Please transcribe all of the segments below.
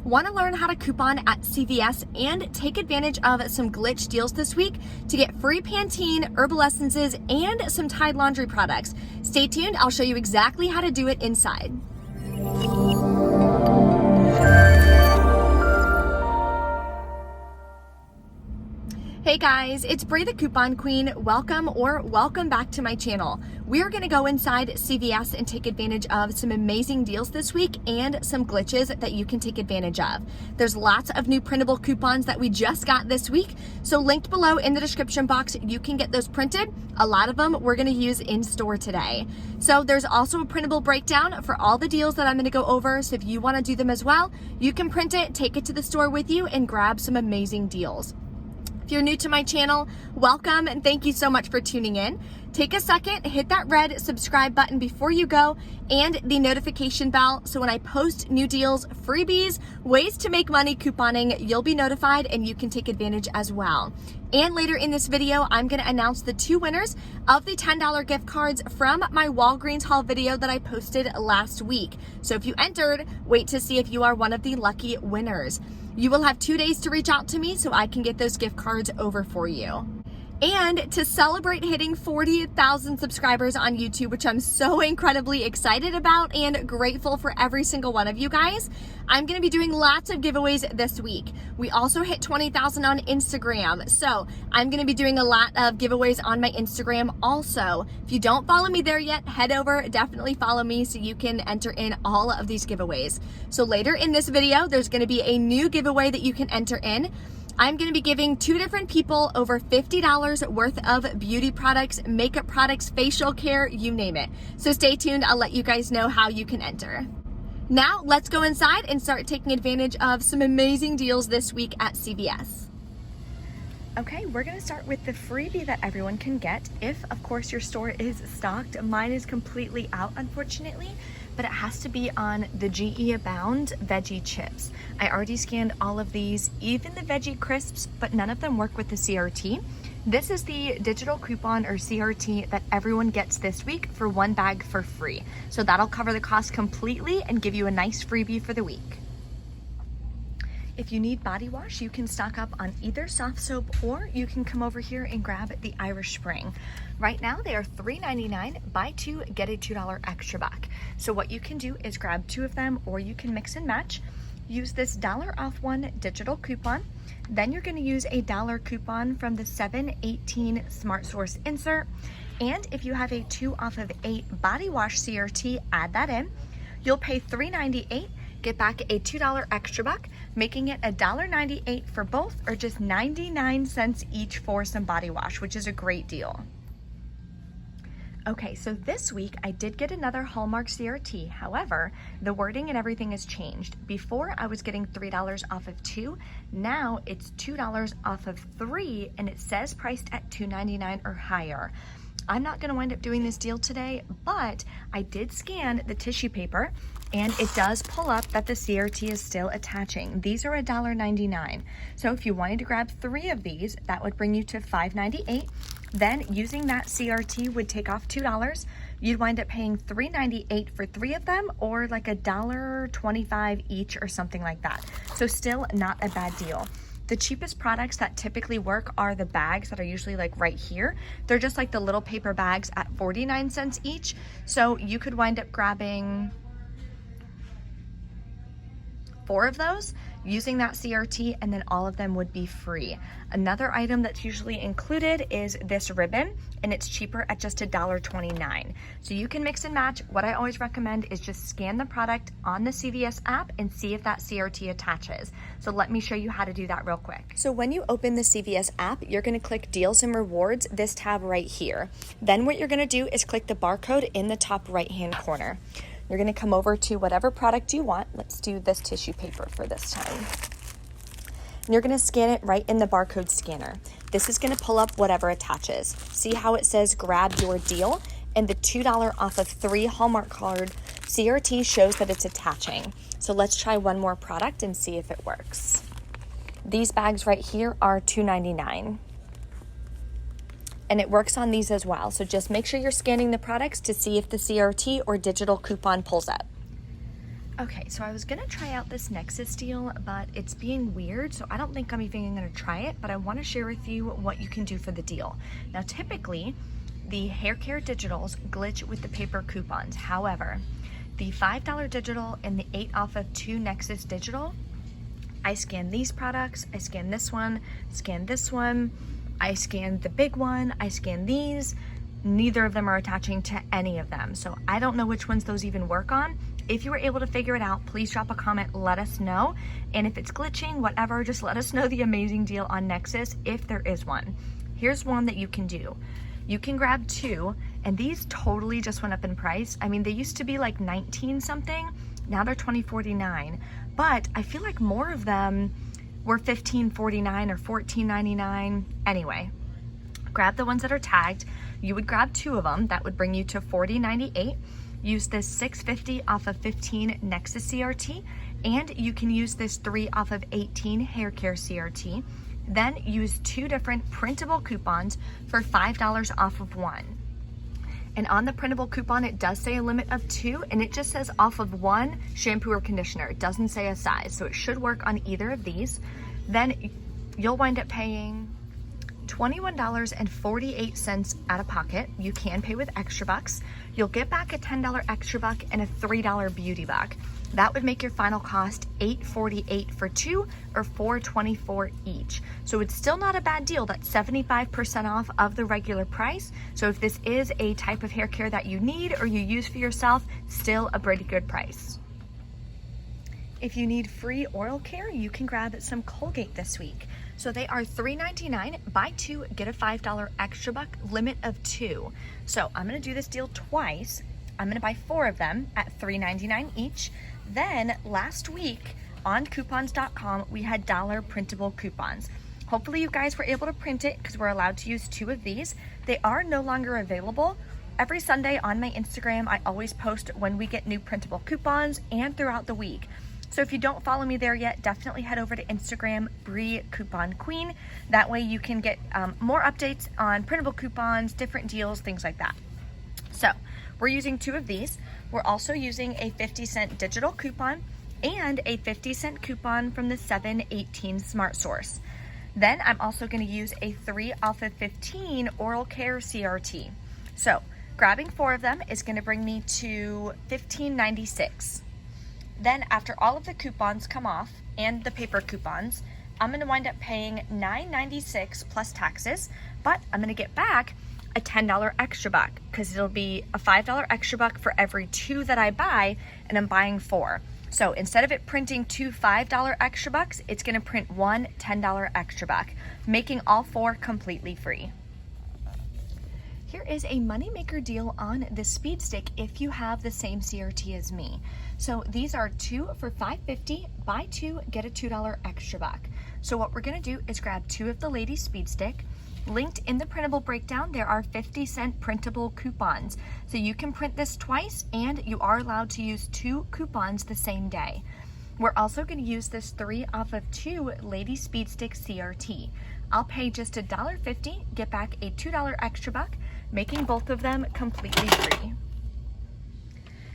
Want to learn how to coupon at CVS and take advantage of some glitch deals this week to get free Pantene, herbal essences, and some Tide laundry products? Stay tuned, I'll show you exactly how to do it inside. Hey guys, it's Bree the Coupon Queen. Welcome back to my channel. We're gonna go inside CVS and take advantage of some amazing deals this week and some glitches that you can take advantage of. There's lots of new printable coupons that we just got this week, so linked below in the description box, you can get those printed. A lot of them we're gonna use in store today. So there's also a printable breakdown for all the deals that I'm gonna go over, so if you wanna do them as well, you can print it, take it to the store with you, and grab some amazing deals. If you're new to my channel, welcome and thank you so much for tuning in. Take a second, hit that red subscribe button before you go and the notification bell so when I post new deals, freebies, ways to make money couponing, you'll be notified and you can take advantage as well. And later in this video, I'm gonna announce the two winners of the $10 gift cards from my Walgreens haul video that I posted last week. So if you entered, wait to see if you are one of the lucky winners. You will have 2 days to reach out to me so I can get those gift cards over for you. And to celebrate hitting 40,000 subscribers on YouTube, which I'm so incredibly excited about and grateful for every single one of you guys, I'm gonna be doing lots of giveaways this week. We also hit 20,000 on Instagram, so I'm gonna be doing a lot of giveaways on my Instagram also. If you don't follow me there yet, head over, definitely follow me so you can enter in all of these giveaways. So later in this video, there's gonna be a new giveaway that you can enter in. I'm gonna be giving 2 different people over $50 worth of beauty products, makeup products, facial care, you name it. So stay tuned, I'll let you guys know how you can enter. Now, let's go inside and start taking advantage of some amazing deals this week at CVS. Okay, we're gonna start with the freebie that everyone can get if, of course, your store is stocked. Mine is completely out, unfortunately, but it has to be on the GE Abound veggie chips. I already scanned all of these, even the veggie crisps, but none of them work with the CRT. This is the digital coupon or CRT that everyone gets this week for 1 bag for free. So that'll cover the cost completely and give you a nice freebie for the week. If you need body wash, you can stock up on either soft soap or you can come over here and grab the Irish Spring. Right now they are $3.99, buy 2, get a $2 extra back. So what you can do is grab 2 of them or you can mix and match. Use this $1 digital coupon. Then you're gonna use a $1 coupon from the 7/18 Smart Source insert. And if you have a 2 off of 8 body wash CRT, add that in. You'll pay $3.98, get back a $2 extra buck, making it $1.98 for both or just 99 cents each for some body wash, which is a great deal. Okay, so this week I did get another Hallmark CRT. However, the wording and everything has changed. Before I was getting $3 off of 2, now it's $2 off of 3 and it says priced at $2.99 or higher. I'm not gonna wind up doing this deal today, but I did scan the tissue paper and it does pull up that the CRT is still attaching. These are $1.99. So if you wanted to grab 3 of these, that would bring you to $5.98. Then using that CRT would take off $2. You'd wind up paying $3.98 for 3 of them or like $1.25 each or something like that. So still not a bad deal. The cheapest products that typically work are the bags that are usually like right here. They're just like the little paper bags at 49 cents each. So you could wind up grabbing 4 of those using that CRT and then all of them would be free. Another item that's usually included is this ribbon and it's cheaper at just $1.29. So you can mix and match. What I always recommend is just scan the product on the CVS app and see if that CRT attaches. So let me show you how to do that real quick. So when you open the CVS app, you're gonna click Deals and Rewards, this tab right here. Then what you're gonna do is click the barcode in the top right-hand corner. You're gonna come over to whatever product you want. Let's do this tissue paper for this time. And you're gonna scan it right in the barcode scanner. This is gonna pull up whatever attaches. See how it says grab your deal? And the $2 off of 3 Hallmark card CRT shows that it's attaching. So let's try one more product and see if it works. These bags right here are $2.99. And it works on these as well. So just make sure you're scanning the products to see if the CRT or digital coupon pulls up. Okay, so I was gonna try out this Nexus deal, but it's being weird, so I don't think I'm even gonna try it, but I wanna share with you what you can do for the deal. Now, typically, the hair care digitals glitch with the paper coupons. However, the $5 digital and the 8 off of 2 Nexus digital, I scan these products, I scan this one, I scan the big one, I scan these. Neither of them are attaching to any of them. So I don't know which ones those even work on. If you were able to figure it out, please drop a comment, let us know. And if it's glitching, whatever, just let us know the amazing deal on Nexus if there is one. Here's one that you can do. You can grab 2, and these totally just went up in price. I mean, they used to be like 19 something, now they're $20.49. But I feel like more of them were $15.49 or $14.99. Anyway, grab the ones that are tagged. You would grab 2 of them. That would bring you to $40.98. Use this $6.50 off of 15 Nexus CRT, and you can use this 3 off of 18 hair care CRT. Then use 2 different printable coupons for $5 off of 1. And on the printable coupon, it does say a limit of 2, and it just says off of 1 shampoo or conditioner. It doesn't say a size, so it should work on either of these. Then you'll wind up paying $21.48 out of pocket. You can pay with extra bucks. You'll get back a $10 extra buck and a $3 beauty buck. That would make your final cost $8.48 for 2 or $4.24 each. So it's still not a bad deal. That's 75% off of the regular price. So if this is a type of hair care that you need or you use for yourself, still a pretty good price. If you need free oral care, you can grab some Colgate this week. So they are $3.99, buy 2, get a $5 extra buck, limit of 2. So I'm gonna do this deal twice. I'm gonna buy 4 of them at $3.99 each. Then last week on coupons.com, we had dollar printable coupons. Hopefully you guys were able to print it because we're allowed to use 2 of these. They are no longer available. Every Sunday on my Instagram, I always post when we get new printable coupons and throughout the week. So if you don't follow me there yet, definitely head over to Instagram, Bree Coupon Queen. That way you can get more updates on printable coupons, different deals, things like that. So we're using 2 of these. We're also using a 50-cent digital coupon and a 50-cent coupon from the 718 Smart Source. Then I'm also going to use a 3 off of 15 oral care CRT. So grabbing 4 of them is going to bring me to $15.96. Then after all of the coupons come off and the paper coupons, I'm gonna wind up paying $9.96 plus taxes, but I'm gonna get back a $10 extra buck because it'll be a $5 extra buck for every 2 that I buy, and I'm buying 4. So instead of it printing 2 $5 extra bucks, it's gonna print 1 $10 extra buck, making all 4 completely free. Here is a moneymaker deal on the Speed Stick if you have the same CRT as me. So these are 2 for $5.50, buy 2, get a $2 extra buck. So what we're gonna do is grab 2 of the Lady Speed Stick. Linked in the printable breakdown, there are 50-cent printable coupons. So you can print this twice, and you are allowed to use 2 coupons the same day. We're also gonna use this 3 off of 2 Lady Speed Stick CRT. I'll pay just $1.50, get back a $2 extra buck, making both of them completely free.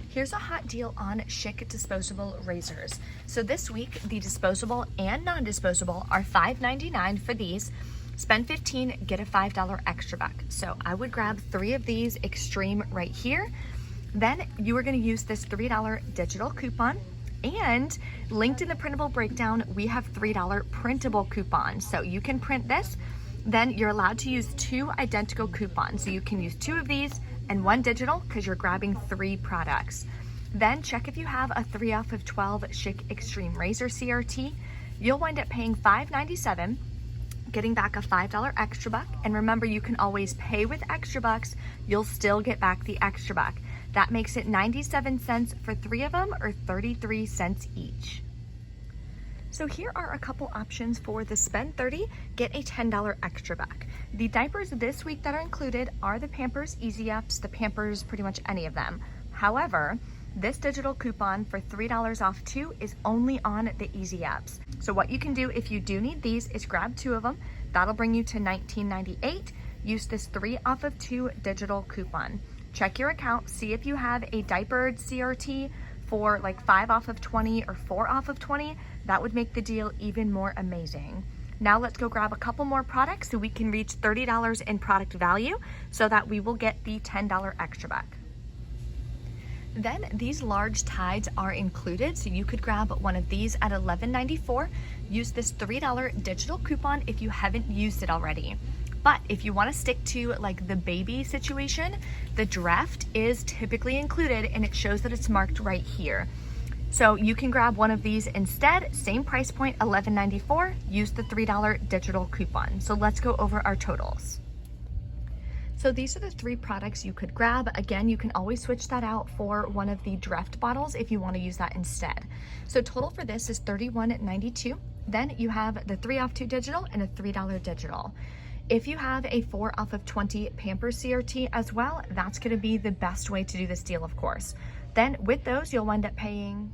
Here's a hot deal on Schick disposable razors. So this week, the disposable and non-disposable are $5.99 for these. Spend $15, get a $5 extra buck. So I would grab 3 of these Extreme right here. Then you are gonna use this $3 digital coupon, and linked in the printable breakdown, we have $3 printable coupons. So you can print this, then you're allowed to use 2 identical coupons. So you can use 2 of these and 1 digital because you're grabbing 3 products. Then check if you have a 3 off of 12 Schick Extreme Razor CRT. You'll wind up paying $5.97, getting back a $5 extra buck. And remember, you can always pay with extra bucks. You'll still get back the extra buck. That makes it 97 cents for 3 of them, or 33 cents each. So here are a couple options for the spend 30, get a $10 extra buck. The diapers this week that are included are the Pampers Easy Ups, the Pampers, pretty much any of them. However, this digital coupon for $3 off 2 is only on the Easy Apps. So what you can do if you do need these is grab 2 of them. That'll bring you to $19.98. Use this 3 off of 2 digital coupon. Check your account, see if you have a Diapers CRT for like 5 off of 20 or 4 off of 20, that would make the deal even more amazing. Now let's go grab a couple more products so we can reach $30 in product value so that we will get the $10 extra back. Then these large Tides are included, so you could grab one of these at $11.94. Use this $3 digital coupon if you haven't used it already. But if you want to stick to like the baby situation, the draft is typically included and it shows that it's marked right here. So you can grab one of these instead, same price point, $11.94, use the $3 digital coupon. So let's go over our totals. So these are the 3 products you could grab. Again, you can always switch that out for one of the draft bottles if you want to use that instead. So total for this is $31.92. Then you have the 3 off 2 digital and a $3 digital. If you have a 4 off of 20 Pampers CRT as well, that's going to be the best way to do this deal, of course. Then with those, you'll end up paying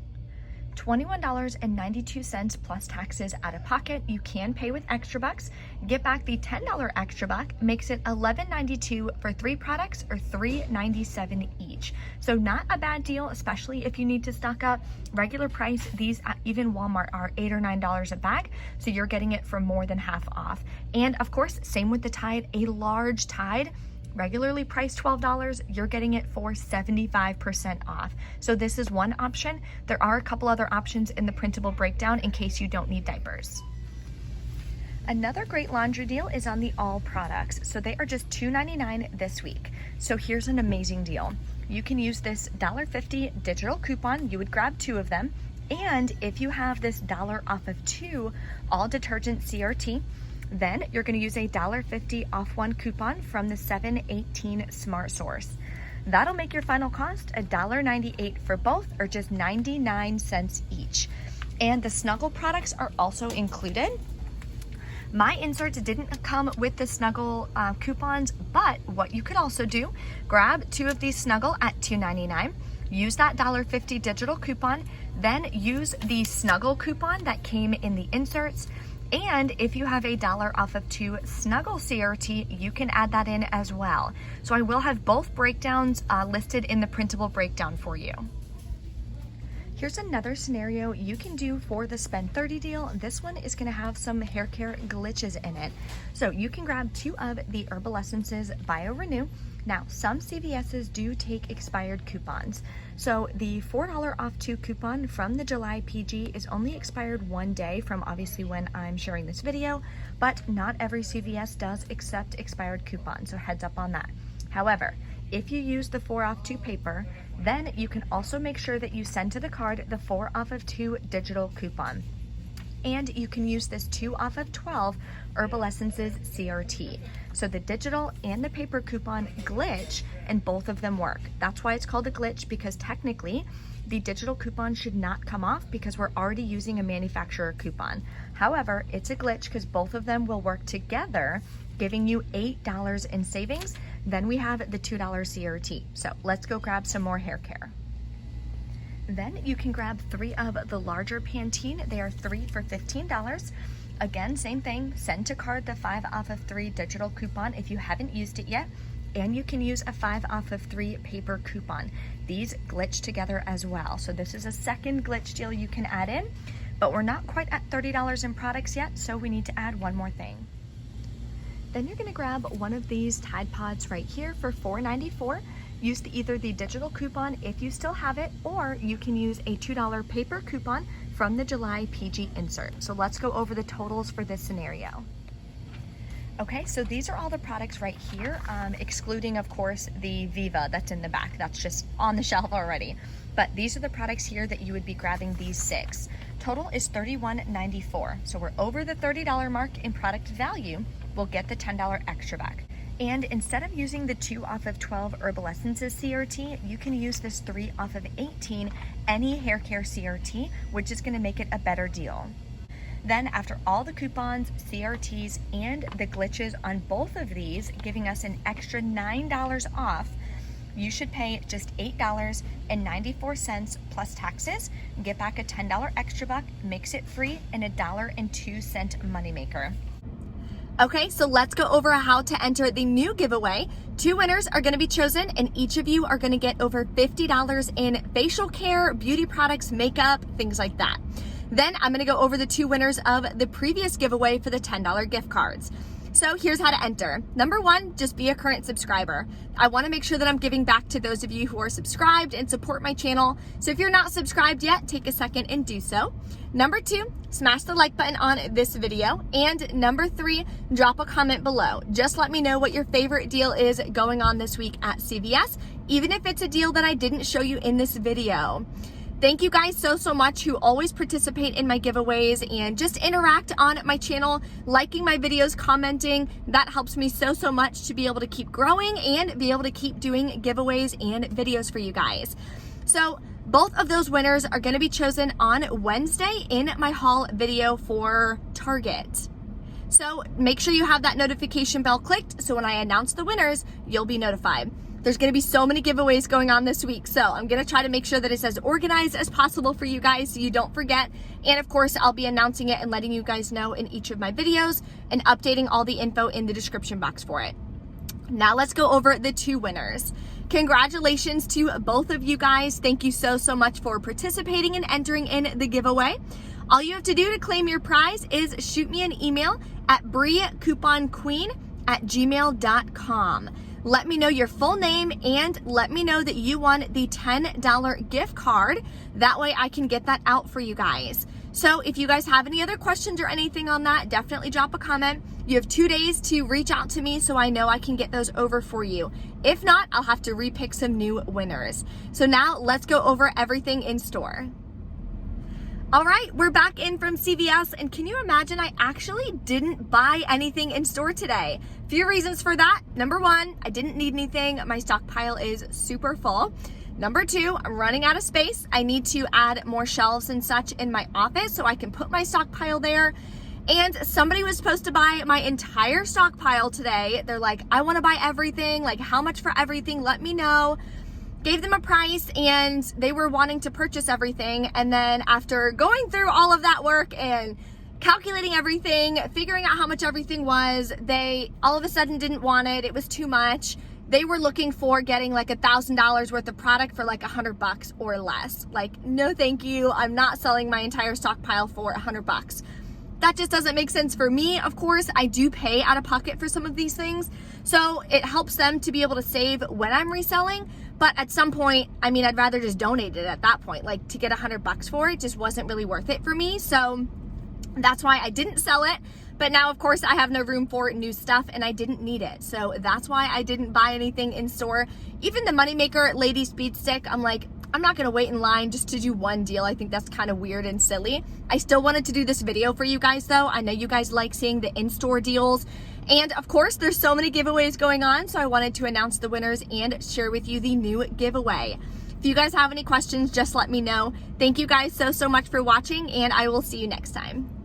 $21.92 plus taxes out of pocket. You can pay with extra bucks. Get back the $10 extra buck, makes it $11.92 for 3 products or $3.97 each. So not a bad deal, especially if you need to stock up. Regular price, these at even Walmart are $8 or $9 a bag, so you're getting it for more than half off. And of course, same with the Tide, a large Tide, regularly priced $12, you're getting it for 75% off. So this is one option. There are a couple other options in the printable breakdown in case you don't need diapers. Another great laundry deal is on the all products. So they are just $2.99 this week. So here's an amazing deal. You can use this $1.50 digital coupon. You would grab 2 of them. And if you have this $1 off of 2 all detergent CRT, then you're going to use a $1.50 off 1 coupon from the 718 Smart Source. That'll make your final cost $1.98 for both, or just 99 cents each. And the Snuggle products are also included. My inserts didn't come with the Snuggle coupons, but what you could also do, grab 2 of these Snuggle at $2.99, use that $1.50 digital coupon, then use the Snuggle coupon that came in the inserts. And if you have a $1 off of 2 Snuggle CRT, you can add that in as well. So I will have both breakdowns listed in the printable breakdown for you. Here's another scenario you can do for the Spend 30 deal. This one is gonna have some hair care glitches in it. So you can grab 2 of the Herbal Essences Bio Renew. Now, some CVS's do take expired coupons. So the $4 off 2 coupon from the July PG is only expired 1 day from obviously when I'm sharing this video, but not every CVS does accept expired coupons, so heads up on that. However, if you use the 4 off 2 paper, then you can also make sure that you send to the card the 4 off of 2 digital coupon. And you can use this 2 off of 12 Herbal Essences CRT. So the digital and the paper coupon glitch, and both of them work. That's why it's called a glitch, because technically the digital coupon should not come off because we're already using a manufacturer coupon. However, it's a glitch because both of them will work together, giving you $8 in savings. Then we have the $2 CRT. So let's go grab some more hair care. Then you can grab 3 of the larger Pantene. They are 3 for $15. Again, same thing, send to card the 5 off of 3 digital coupon if you haven't used it yet, and you can use a 5 off of 3 paper coupon. These glitch together as well. So this is a second glitch deal you can add in, but we're not quite at $30 in products yet, so we need to add one more thing. Then you're gonna grab one of these Tide Pods right here for $4.94. Use either the digital coupon if you still have it, or you can use a $2 paper coupon from the July PG insert. So let's go over the totals for this scenario. Okay, so these are all the products right here, excluding of course the Viva that's in the back. That's just on the shelf already. But these are the products here that you would be grabbing these 6. Total is $31.94. So we're over the $30 mark in product value. We'll get the $10 extra back. And instead of using the 2 off of 12 Herbal Essences CRT, you can use this 3 off of 18 any hair care CRT, which is gonna make it a better deal. Then after all the coupons, CRTs, and the glitches on both of these, giving us an extra $9 off, you should pay just $8.94 plus taxes, get back a $10 extra buck, makes it free, and a $1.02 moneymaker. Okay, so let's go over how to enter the new giveaway. 2 winners are going to be chosen, and each of you are going to get over $50 in facial care, beauty products, makeup, things like that. Then I'm going to go over the 2 winners of the previous giveaway for the $10 gift cards. So here's how to enter. Number 1, just be a current subscriber. I want to make sure that I'm giving back to those of you who are subscribed and support my channel. So if you're not subscribed yet, take a second and do so. Number 2, smash the like button on this video. And number 3, drop a comment below. Just let me know what your favorite deal is going on this week at CVS, even if it's a deal that I didn't show you in this video. Thank you guys so much who always participate in my giveaways and just interact on my channel, liking my videos, commenting. That helps me so much to be able to keep growing and be able to keep doing giveaways and videos for you guys. So both of those winners are going to be chosen on Wednesday in my haul video for Target. So make sure you have that notification bell clicked so when I announce the winners, you'll be notified. There's going to be so many giveaways going on this week, so I'm going to try to make sure that it's as organized as possible for you guys so you don't forget. And of course, I'll be announcing it and letting you guys know in each of my videos and updating all the info in the description box for it. Now let's go over the 2 winners. Congratulations to both of you guys. Thank you so much for participating and entering in the giveaway. All you have to do to claim your prize is shoot me an email at breecouponqueen@gmail.com. Let me know your full name and let me know that you won the $10 gift card. That way I can get that out for you guys. So if you guys have any other questions or anything on that, definitely drop a comment. You have 2 days to reach out to me so I know I can get those over for you. If not, I'll have to repick some new winners. So now let's go over everything in store. All right, we're back in from CVS, and can you imagine I actually didn't buy anything in store today? Few reasons for that. Number 1, I didn't need anything. My stockpile is super full. Number 2, I'm running out of space. I need to add more shelves and such in my office so I can put my stockpile there. And somebody was supposed to buy my entire stockpile today. They're like, I want to buy everything. Like, how much for everything? Let me know. Gave them a price and they were wanting to purchase everything. And then after going through all of that work and calculating everything, figuring out how much everything was, they all of a sudden didn't want it. It was too much. They were looking for getting like $1,000 worth of product for like $100 or less. Like, no, thank you. I'm not selling my entire stockpile for $100. That just doesn't make sense for me. Of course, I do pay out of pocket for some of these things. So it helps them to be able to save when I'm reselling. But at some point, I mean, I'd rather just donate it at that point. Like, to get $100 for it just wasn't really worth it for me. So that's why I didn't sell it. But now, of course, I have no room for new stuff and I didn't need it. So that's why I didn't buy anything in store. Even the Moneymaker Lady Speed Stick, I'm like, I'm not gonna wait in line just to do one deal. I think that's kind of weird and silly. I still wanted to do this video for you guys though. I know you guys like seeing the in-store deals. And of course, there's so many giveaways going on, so I wanted to announce the winners and share with you the new giveaway. If you guys have any questions, just let me know. Thank you guys so much for watching, and I will see you next time.